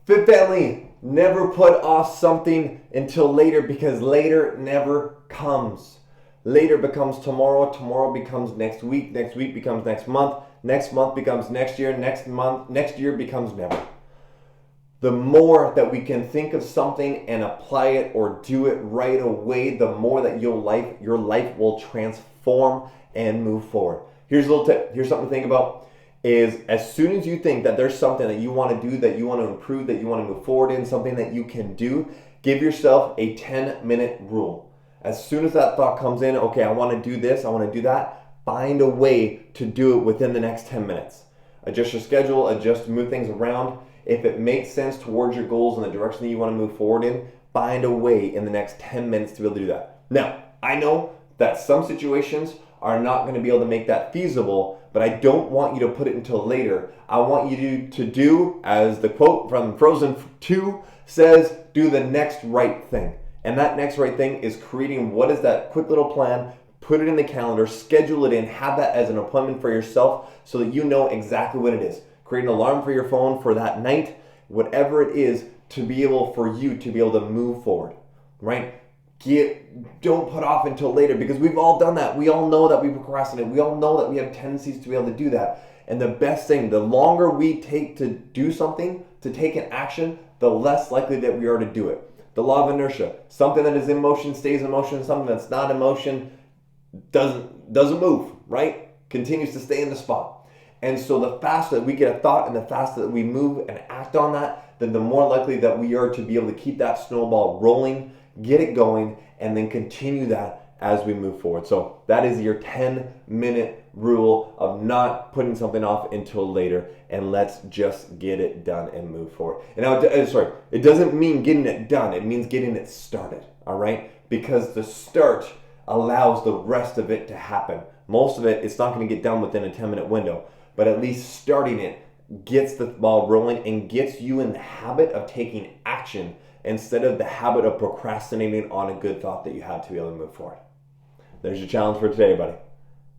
Fit family, never put off something until later because later never comes. Later becomes tomorrow, tomorrow becomes next week becomes next month becomes next year, next year becomes never. The more that we can think of something and apply it or do it right away, the more that your life will transform and move forward. Here's a little tip. Here's something to think about. Is as soon as you think that there's something that you want to do, that you want to improve, that you want to move forward in, something that you can do, give yourself a 10-minute rule. As soon as that thought comes in, okay, I want to do this, I want to do that, find a way to do it within the next 10 minutes. Adjust your schedule, move things around. If it makes sense towards your goals and the direction that you want to move forward in, find a way in the next 10 minutes to be able to do that. Now, I know that some situations are not going to be able to make that feasible, but I don't want you to put it until later. I want you to do, as the quote from Frozen 2 says, do the next right thing. And that next right thing is creating what is that quick little plan, put it in the calendar, schedule it in, have that as an appointment for yourself so that you know exactly what it is. Create an alarm for your phone for that night, whatever it is, to be able for you to be able to move forward, right? Don't put off until later, because we've all done that. We all know that we procrastinate. We all know that we have tendencies to be able to do that. And the best thing, the longer we take to do something, to take an action, the less likely that we are to do it. The law of inertia. Something that is in motion stays in motion. Something that's not in motion doesn't move, right? Continues to stay in the spot. And so the faster that we get a thought and the faster that we move and act on that, then the more likely that we are to be able to keep that snowball rolling, get it going, and then continue that as we move forward. So that is your 10-minute rule of not putting something off until later, and let's just get it done and move forward. And now, it doesn't mean getting it done. It means getting it started, all right? Because the start allows the rest of it to happen. Most of it's not going to get done within a 10-minute window, but at least starting it gets the ball rolling and gets you in the habit of taking action instead of the habit of procrastinating on a good thought that you have to be able to move forward. There's your challenge for today, buddy.